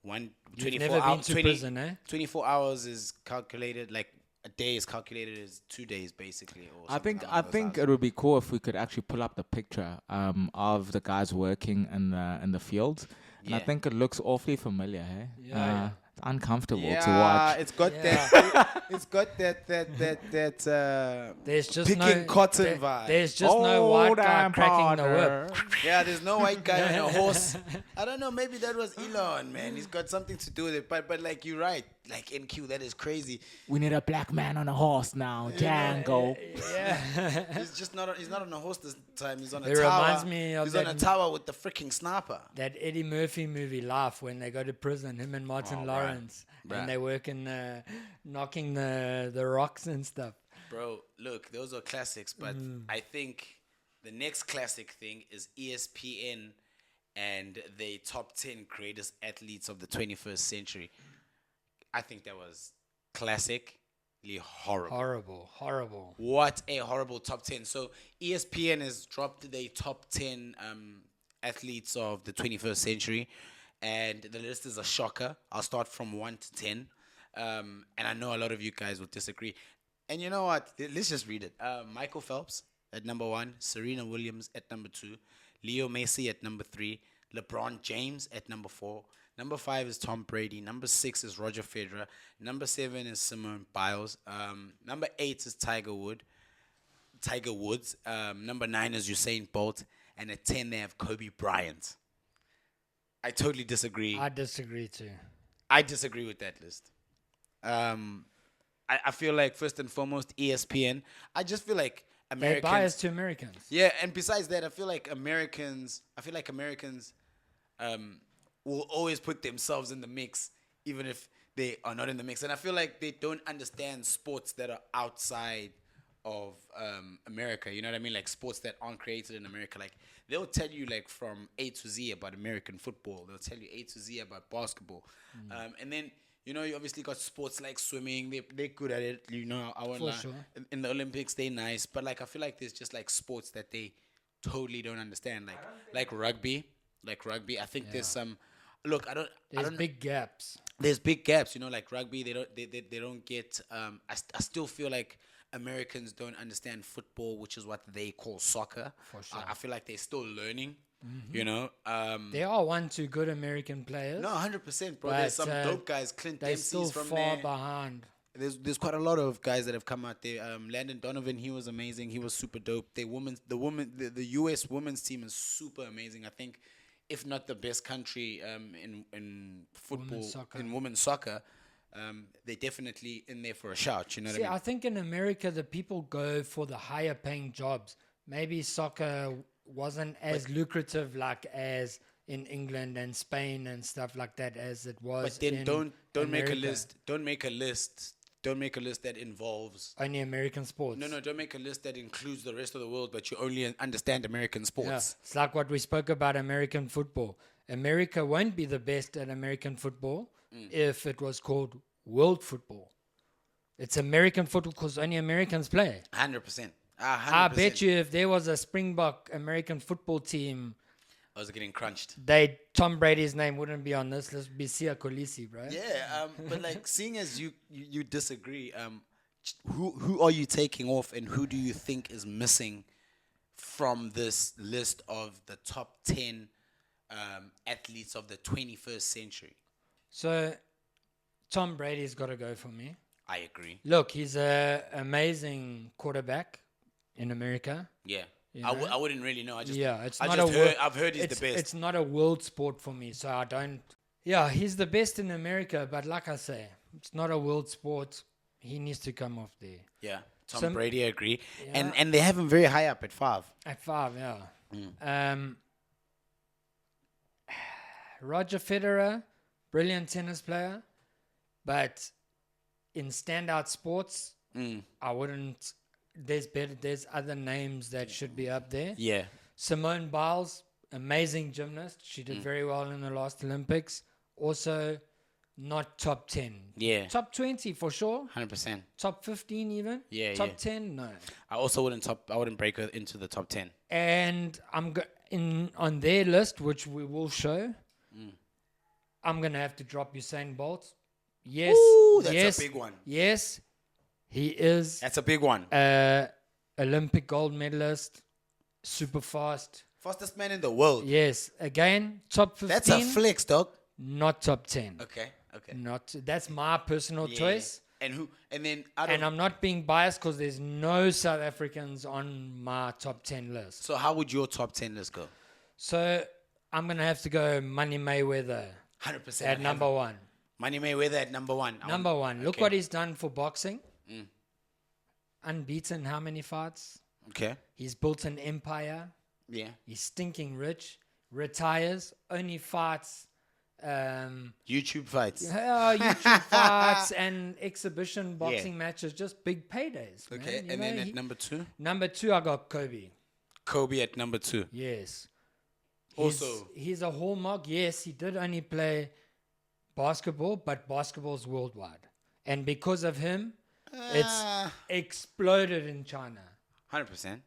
24 hours is calculated. Like a day is calculated as 2 days, basically. Or I think it would be cool if we could actually pull up the picture of the guys working in the fields, and I think it looks awfully familiar. Hey? Yeah. Uncomfortable to watch. It's got that. It's got that. There's just picking cotton vibe. There's just no white guy cracking the whip. Yeah, there's no white guy on a horse. I don't know. Maybe that was Elon, man. He's got something to do with it. But like you're right. Like NQ, that is crazy. We need a black man on a horse now, Django. Yeah. He's not on a horse this time. He's on a It tower. reminds me of He's on a tower with the freaking sniper. That Eddie Murphy movie, Life, when they go to prison, him and Martin Lawrence, and they work in knocking the rocks and stuff. Bro, look, those are classics, but I think the next classic thing is ESPN and the top 10 greatest athletes of the 21st century. I think that was classically horrible. Horrible. What a horrible top 10. So ESPN has dropped the top 10 athletes of the 21st century, and the list is a shocker. I'll start from 1 to 10, and I know a lot of you guys will disagree. And you know what? Let's just read it. Michael Phelps at number 1, Serena Williams at number 2, Leo Messi at number 3, LeBron James at number 4. Number 5 is Tom Brady. Number 6 is Roger Federer. Number 7 is Simone Biles. Number 8 is Tiger Woods. Number 9 is Usain Bolt. And at 10 they have Kobe Bryant. I totally disagree. I disagree too. I disagree with that list. I feel like first and foremost ESPN. I just feel like Americans. They're biased to Americans. Yeah, and besides that, I feel like Americans will always put themselves in the mix, even if they are not in the mix. And I feel like they don't understand sports that are outside of America. You know what I mean? Like sports that aren't created in America. Like they'll tell you like from A to Z about American football. They'll tell you A to Z about basketball. And then, you know, you obviously got sports like swimming. They're good at it. You know, in the Olympics, they're nice. But like I feel like there's just like sports that they totally don't understand. Like rugby. I think there's some. Look, There's big gaps. There's big gaps, you know, like rugby. They don't get. I still feel like Americans don't understand football, which is what they call soccer. For sure. I feel like they're still learning. You know, there are 1-2 good American players. No, 100%, bro. There's some dope guys. Clint Dempsey's from far there. behind. There's quite a lot of guys that have come out there. Landon Donovan, he was amazing. He was super dope. The U.S. women's team is super amazing. I think, if not the best country in football, in women's soccer, they're definitely in there for a shout. You know what I mean? I think in America, the people go for the higher paying jobs. Maybe soccer wasn't as lucrative like as in England and Spain and stuff like that as it was. But then don't make a list. Don't make a list don't make a list that involves only American sports. No, don't make a list that includes the rest of the world, but you only understand American sports. Yeah. It's like what we spoke about American football. America won't be the best at American football if it was called world football. It's American football because only Americans play. 100%. 100%. I bet you if there was a Springbok American football team, I was getting crunched. Tom Brady's name wouldn't be on this list. It'd be Sia Kolisi, bro. Yeah, but like seeing as you disagree, who are you taking off, and who do you think is missing from this list of the top 10 athletes of the 21st century? So Tom Brady's got to go for me. I agree. Look, he's an amazing quarterback in America. Yeah. You I know? wouldn't really know. I've heard he's the best. It's not a world sport for me, so I don't. Yeah, he's the best in America, but like I say, it's not a world sport. He needs to come off there. Yeah, Tom Brady, I agree. Yeah. And they have him very high up at 5. At 5, yeah. Roger Federer, brilliant tennis player, but in standout sports, I wouldn't. There's other names that should be up there. Yeah. Simone Biles, amazing gymnast. She did very well in the last Olympics. Also, not top 10. Yeah. Top 20 for sure. 100%. Top 15 even. Yeah. Top 10, no. I also wouldn't break her into the top 10. And I'm on their list, which we will show. I'm gonna have to drop Usain Bolt. Yes. Ooh, that's yes, a big one. Yes, he is. That's a big one. Olympic gold medalist, super fast. Fastest man in the world. Yes, again, top 15. That's a flex, dog. Not top 10. Okay. That's my personal choice. And I'm not being biased because there's no South Africans on my top 10 list. So how would your top 10 list go? So I'm gonna have to go Money Mayweather 100% at number 1. Money Mayweather at number 1. Number 1. Look what he's done for boxing. Unbeaten, how many fights? Okay. He's built an empire. Yeah. He's stinking rich. Retires. Only fights. YouTube fights. YouTube fights and exhibition boxing matches. Just big paydays. Okay. Man. Then at number 2? Number 2, I got Kobe. Kobe at number 2. Yes. Also, he's a hallmark. Yes, he did only play basketball, but basketball's worldwide. And because of him, it's exploded in China. 100%.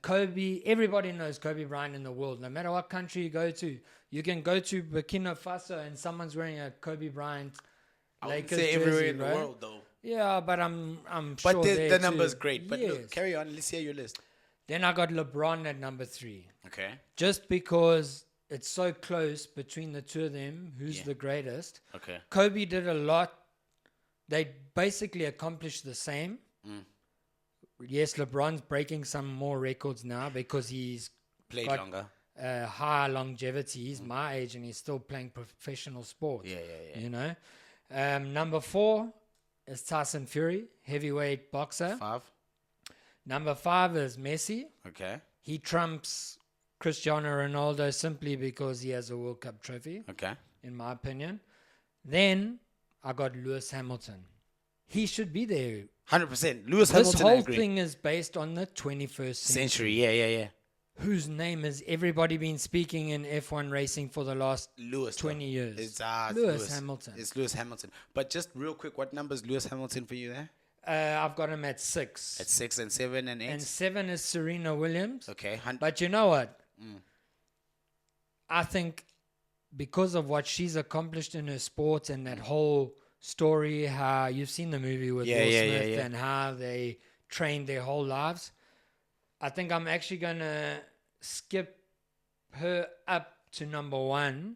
Kobe, everybody knows Kobe Bryant in the world. No matter what country you go to, you can go to Burkina Faso and someone's wearing a Kobe Bryant Lakers jersey, everywhere in right? the world, though. Yeah, but I'm but sure the number's great. But yes. look, carry on. Let's hear your list. Then I got LeBron at number 3. Okay. Just because it's so close between the two of them, who's the greatest. Okay. Kobe did a lot. They basically accomplished the same. Yes, LeBron's breaking some more records now because he's played got longer. High longevity. He's my age and he's still playing professional sports. Yeah. You know. Number 4 is Tyson Fury, heavyweight boxer. 5. Number 5 is Messi. Okay. He trumps Cristiano Ronaldo simply because he has a World Cup trophy. Okay. In my opinion. Then I got Lewis Hamilton. He should be there. 100%. Lewis This Hamilton. whole thing is based on the 21st century. Yeah. Whose name has everybody been speaking in F1 racing for the last 20 years? It's Lewis Hamilton. It's Lewis Hamilton. But just real quick, what number is Lewis Hamilton for you there? I've got him at 6. At 6 and 7 and 8? And 7 is Serena Williams. Okay. But you know what? I think because of what she's accomplished in her sport and that whole story, how you've seen the movie with Will Smith and how they trained their whole lives, I think I'm actually going to skip her up to number 1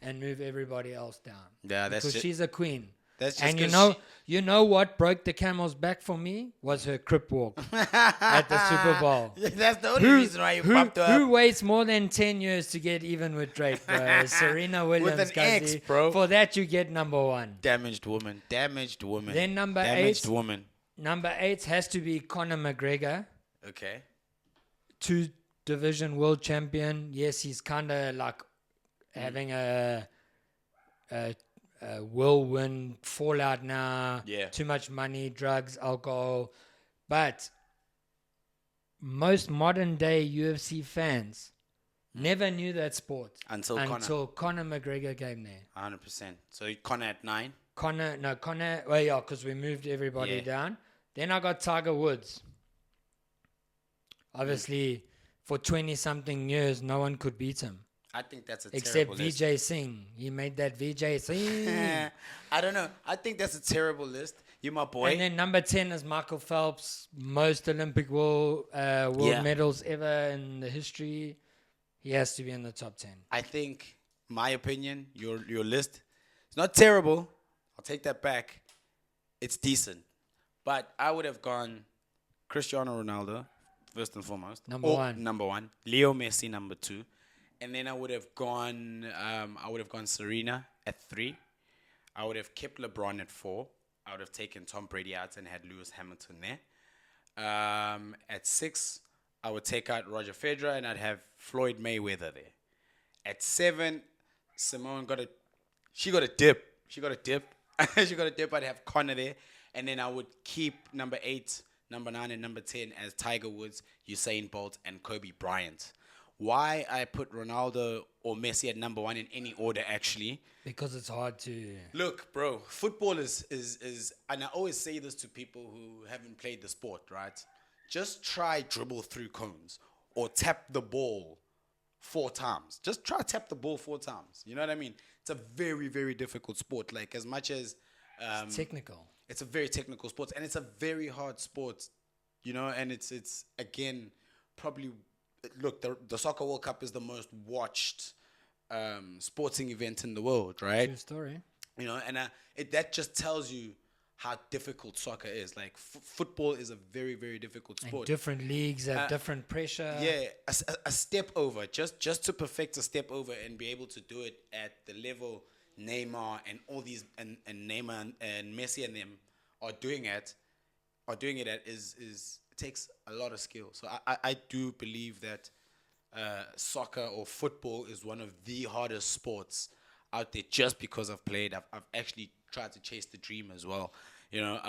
and move everybody else down. Yeah, that's because she's a queen. That's just and you know what broke the camel's back for me was her crip walk at the Super Bowl. That's the only reason why you popped her Who up. waits more than 10 years to get even with Drake, bro? Serena Williams. With an X, bro. For that, you get number 1. Damaged woman. Then number 8. Damaged woman. Number 8 has to be Conor McGregor. Okay. 2-division world champion. Yes, he's kind of like having a whirlwind, fallout now, Yeah. too much money, drugs, alcohol. But most modern day UFC fans never knew that sport Until Conor McGregor came there. 100%. So Connor at 9. Conor, well, yeah, because we moved everybody down. Then I got Tiger Woods. Obviously, for 20-something years, no one could beat him. I think that's a Except terrible VJ list. Singh. He made that VJ Singh. I don't know. I think that's a terrible list. You my boy. And then number 10 is Michael Phelps. Most Olympic world medals ever in the history. He has to be in the top 10. I think, my opinion, your list, it's not terrible. I'll take that back. It's decent. But I would have gone Cristiano Ronaldo, first and foremost. Number one. Leo Messi, number 2. And then I would have gone Serena at 3. I would have kept LeBron at 4. I would have taken Tom Brady out and had Lewis Hamilton there. At 6, I would take out Roger Federer and I'd have Floyd Mayweather there. At 7, Simone got a dip. She got a dip. I'd have Conor there. And then I would keep number 8, number 9, and number 10 as Tiger Woods, Usain Bolt, and Kobe Bryant. Why I put Ronaldo or Messi at number 1 in any order, actually? Because it's hard to... Look, bro, football is, and I always say this to people who haven't played the sport, right? Just try dribble through cones or tap the ball 4 times. Just try tap the ball 4 times. You know what I mean? It's a very, very difficult sport. Like, as much as... it's technical. It's a very technical sport, and it's a very hard sport, you know, and it's again, probably... Look, the Soccer World Cup is the most watched sporting event in the world, right? True story. You know, and that just tells you how difficult soccer is. Like, football is a very, very difficult sport. And different leagues have different pressure. Yeah, a step over, just to perfect a step over and be able to do it at the level Neymar and all these and Neymar and Messi and them are doing it at is it takes a lot of skill. So I do believe that soccer or football is one of the hardest sports out there, just because I've played. I've actually tried to chase the dream as well, you know,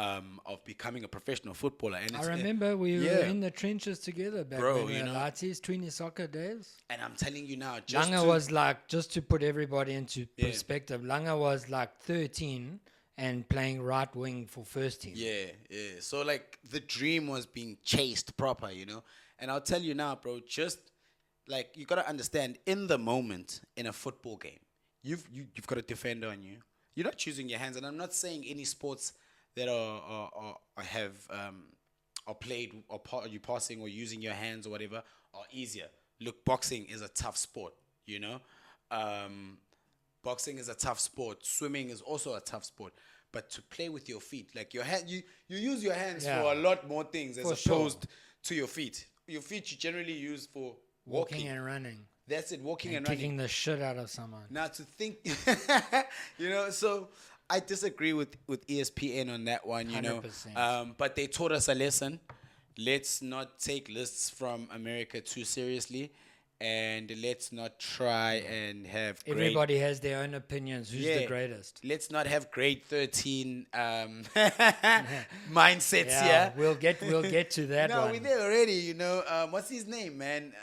of becoming a professional footballer. And I remember we were in the trenches together back when we were Latis, 20 soccer days. And I'm telling you now, Langa was like, just to put everybody into perspective, Langa was like 13 and playing right wing for first team. Yeah. So, like, the dream was being chased proper, you know. And I'll tell you now, bro, just, like, you got to understand, in the moment, in a football game, you've got a defender on you. You're not choosing your hands. And I'm not saying any sports that are played or you passing or using your hands or whatever are easier. Look, boxing is a tough sport, you know. Boxing is a tough sport. Swimming is also a tough sport. But to play with your feet, like your hand, you use your hands for a lot more things as opposed to your feet. Your feet you generally use for walking and running. That's it, walking and kicking running. the shit out of someone. Now to think, you know, so I disagree with ESPN on that one, you 100%. know. But they taught us a lesson. Let's not take lists from America too seriously. And let's not try and have everybody has their own opinions. Who's the greatest? Let's not have grade 13 mindsets here. We'll get to that one. No, we're there already, you know. What's his name, man?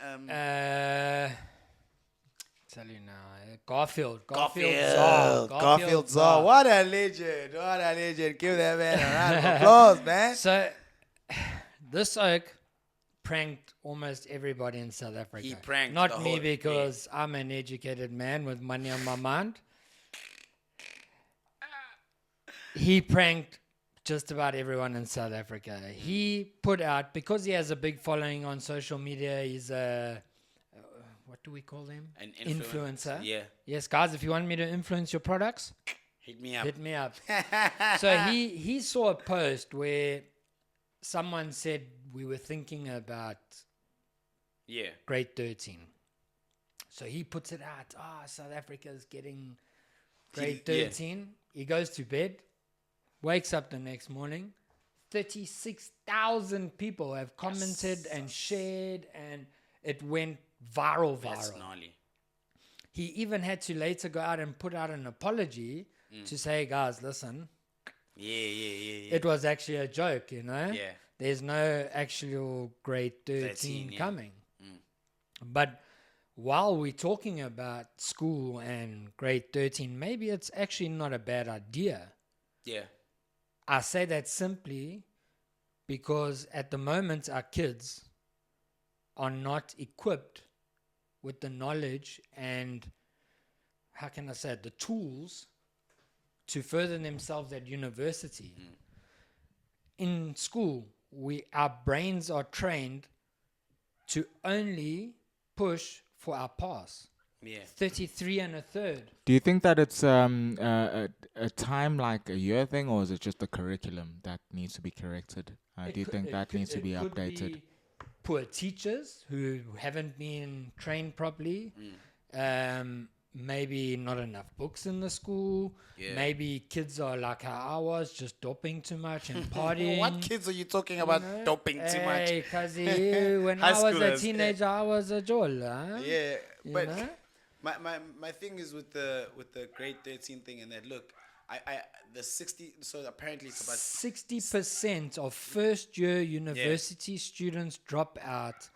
Tell you now. Garfieldzar. Garfieldzar. What a legend. Give that man a round of applause, man. So, this oak pranked almost everybody in South Africa. He pranked not me, because I'm an educated man with money on my mind. He pranked just about everyone in South Africa. He put out, because he has a big following on social media, he's a, what do we call them? An influencer. Yeah. Yes, guys, if you want me to influence your products, hit me up. So he saw a post where someone said we were thinking about grade 13. So he puts it out. South Africa's getting grade 13. Yeah. He goes to bed, wakes up the next morning. 36,000 people have commented and shared, and it went viral. That's gnarly. he even had to later go out and put out an apology to say, guys, listen, it was actually a joke, you know? Yeah. There's no actual grade 13 coming. But while we're talking about school and grade 13, maybe it's actually not a bad idea. Yeah. I say that simply because at the moment our kids are not equipped with the knowledge and, how can I say it, the tools to further themselves at university. In school, our brains are trained to only push for our pass. 33 and a third. Do you think that it's a time like a year thing, or is it just the curriculum that needs to be corrected? Do you think that needs to be updated? Be poor teachers who haven't been trained properly. Maybe not enough books in the school. Maybe kids are like how I was, just doping too much and partying. What kids are you talking about doping too much? Hey, cuzzy, when I was a teenager, I was a jol. Huh? Yeah, but know? my thing is with the grade 13 thing, and that look, the 60. So apparently it's about 60% of first year university students drop out.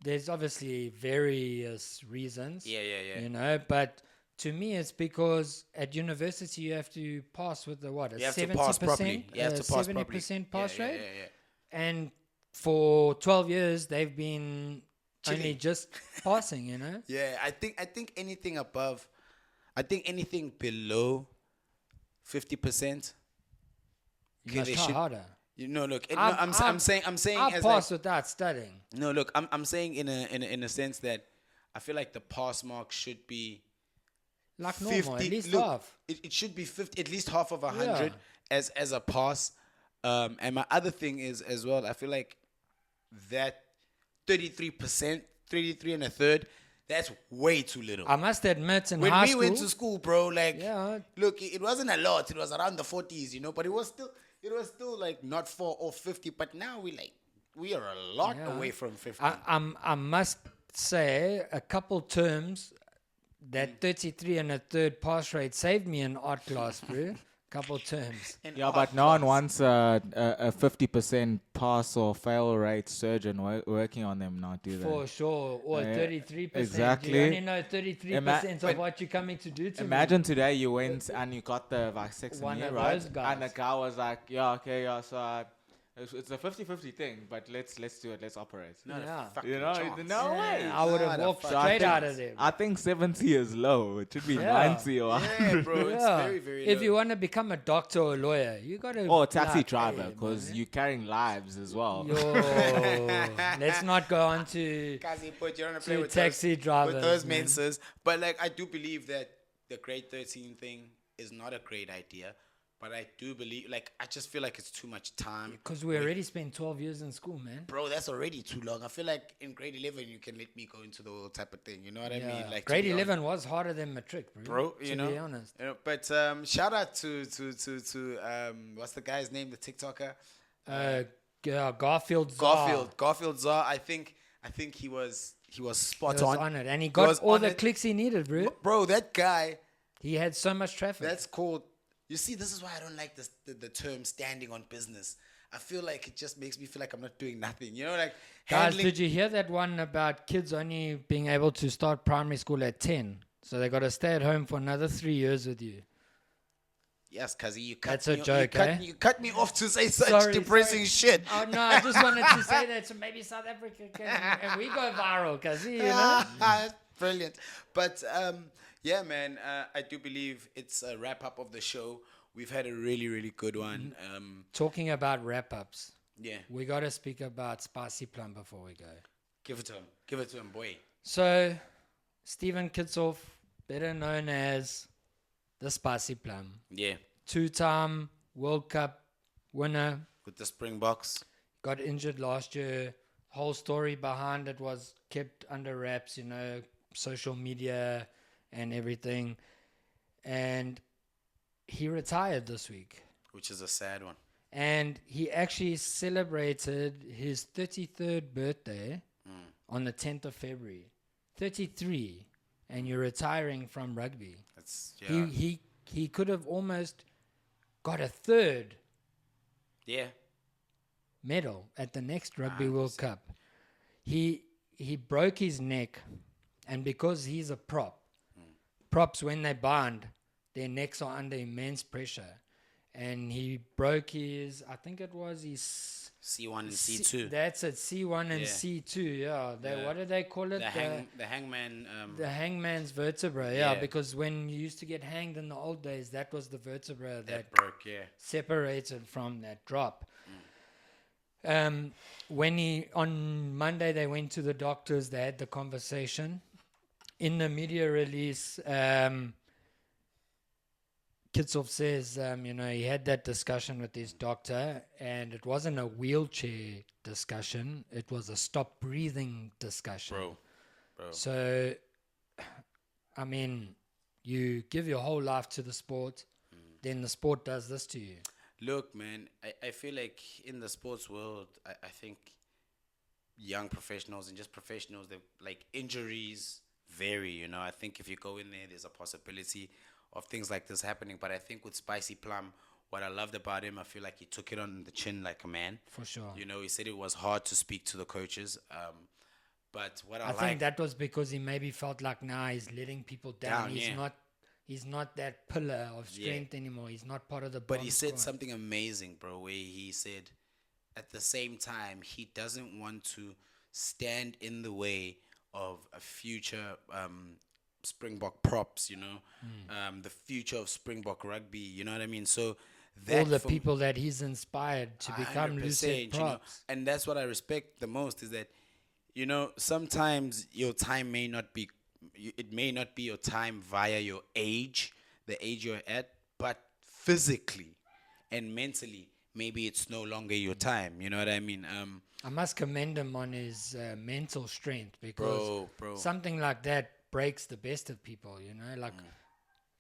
There's obviously various reasons. You know, but to me, it's because at university you have to pass with the what? You have to pass properly. You have to pass properly. 70% pass rate. Yeah. And for 12 years, they've been Chilling. only just passing, you know? Yeah, I think anything above, I think anything below 50%. You must try harder. You know, look. I'm saying. I as pass like, without studying. No, look. I'm saying in a sense that I feel like the pass mark should be like 50, normal, at least look, half. It should be 50, at least half of 100 as a pass. And my other thing is as well, I feel like that 33%, 33 and a third, that's way too little. I must admit, when high we school, went to school, bro, like, Yeah. look, it wasn't a lot. It was around the 40s, you know, but it was still like not 4 or 50. But now we are a lot away from 50. I must say a couple terms that 33 and a third pass rate saved me in art class, bro. Couple terms. Yeah, but no one wants a 50% pass or fail rate surgeon working on them now, do they? For sure. Or 33%. Exactly. You only know 33% of what you're coming to do to Imagine today you went and you got the vasectomy, One of right? those guys. And the guy was like, so it's a 50-50 thing, but let's do it. Let's operate. You know, no way. I would have walked straight out of there. I think 70 is low. It should be 90 or 100. Yeah, bro, it's very, very If low. you want to become a doctor or a lawyer, you got to... Or a taxi driver, because you're carrying lives as well. Let's not go on to But you're on a play with taxi drivers. With those menses. But like, I do believe that the grade 13 thing is not a great idea. But I do believe, like, I just feel like it's too much time. Because we already spent 12 years in school, man. Bro, that's already too long. I feel like in grade 11, you can let me go into the world type of thing. You know what I mean? Like, grade 11 was harder than matric, bro. You know? To be honest. You know, but shout out to what's the guy's name, the TikToker? Garfieldzar. Garfieldzar. I think he was spot He was on. on it. And he got all the clicks he needed, bro. Bro, that guy. He had so much traffic. That's called... You see, this is why I don't like the term standing on business. I feel like it just makes me feel like I'm not doing nothing. You know, like Guys, did you hear that one about kids only being able to start primary school at 10? So they got to stay at home for another 3 years with you. Yes, cuz you That's a joke, eh? You cut me off to say such depressing shit. Oh, no, I just wanted to say that so maybe South Africa can... and we go viral, cuz, you know? Brilliant. But... yeah, man, I do believe it's a wrap-up of the show. We've had a really, really good one. Talking about wrap-ups. Yeah. We got to speak about Spicy Plum before we go. Give it to him. Give it to him, boy. So, Stephen Kitshoff, better known as the Spicy Plum. Yeah. 2-time World Cup winner. With the Springboks. Got injured last year. Whole story behind it was kept under wraps, you know, social media and everything, and he retired this week, which is a sad one. And he actually celebrated his 33rd birthday on the 10th of February. 33. and you're retiring from rugby. That's yeah. He could have almost got a third medal at the next Rugby 100%. World Cup. He broke his neck, and because he's a prop, props when they bind, their necks are under immense pressure, and he broke his, I think it was his C1 and C2. That's it, C1 and C2. Yeah, what do they call it? The hangman. The hangman's vertebra. Yeah, because when you used to get hanged in the old days, that was the vertebra that broke. Yeah. separated from that drop. When on Monday they went to the doctors, they had the conversation. In the media release, Kitshoff says, he had that discussion with his doctor, and it wasn't a wheelchair discussion. It was a stop breathing discussion. Bro. So, I mean, you give your whole life to the sport, then the sport does this to you. Look, man, I feel like in the sports world, I think young professionals and just professionals, like injuries vary, I think if you go in there, there's a possibility of things like this happening. But I think with Spicy Plum, what I loved about him, I feel like he took it on the chin like a man. For sure. He said it was hard to speak to the coaches. But what I think that was because he maybe felt like he's letting people down. He's not that pillar of strength anymore. He's not part of the But he said squad. something amazing, bro, where he said at the same time he doesn't want to stand in the way of a future Springbok props, the future of Springbok rugby, you know what I mean? So that all the people that he's inspired to become lucid props. And that's what I respect the most is that, sometimes your time may not be, it may not be your time via your age, the age you're at, but physically and mentally, maybe it's no longer your time. You know what I mean? I must commend him on his mental strength, because bro. something like that breaks the best of people,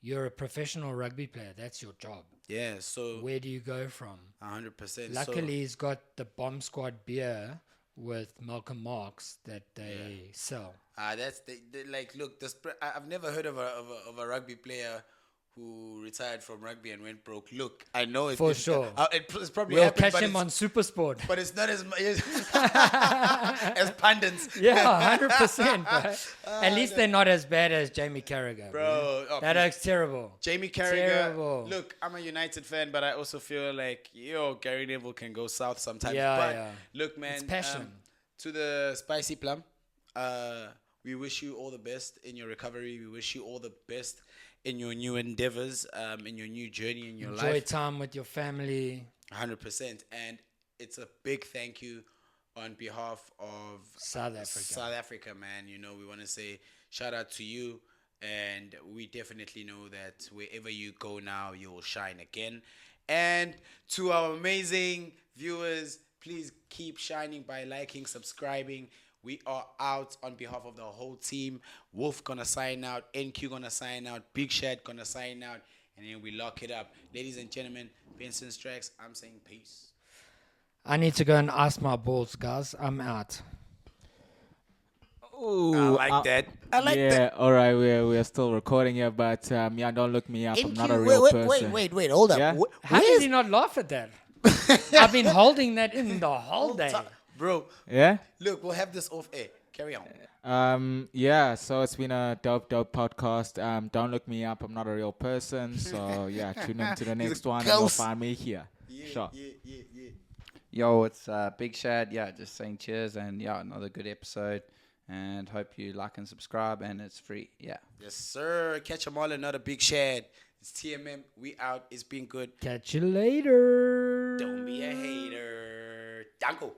you're a professional rugby player. That's your job. Yeah, so where do you go from? 100%. Luckily, he's got the Bomb Squad beer with Malcolm Marx that they sell. That's like, look, I've never heard of a rugby player who retired from rugby and went broke. Look, I know it's for sure. It's probably we'll happened, catch him on Supersport, but it's not as as pundits. Yeah, 100%. Bro. At least they're not as bad as Jamie Carragher, bro. That looks terrible. Jamie Carragher. Terrible. Look, I'm a United fan, but I also feel like Gary Neville can go south sometimes. Look, man, it's passion. To the Spicy Plum, we wish you all the best in your recovery. We wish you all the best in your new endeavors, in your new journey in your life. Enjoy time with your family. 100%. And it's a big thank you on behalf of South Africa, man. We want to say shout out to you. And we definitely know that wherever you go now, you will shine again. And to our amazing viewers, please keep shining by liking, subscribing. We are out on behalf of the whole team. Wolf gonna sign out. NQ gonna sign out. Big Shad gonna sign out. And then we lock it up. Ladies and gentlemen, Benson Strax, I'm saying peace. I need to go and ice my balls, guys. I'm out. Ooh, I like that. that. Yeah, all right. We're still recording here, but don't look me up. I'm not a real person. Wait. Hold up. Yeah? How did he not laugh at that? I've been holding that in the whole day. Bro. Yeah? Look, we'll have this off air. Carry on. So it's been a dope podcast. Don't look me up. I'm not a real person. So, tune in to the next one and you'll find me here. Sure. Yo, it's Big Shad. Just saying cheers and another good episode. And hope you like and subscribe, and it's free. Yes, sir. Catch them all. Another Big Shad. It's TMM. We out. It's been good. Catch you later. Don't be a hater. Danko.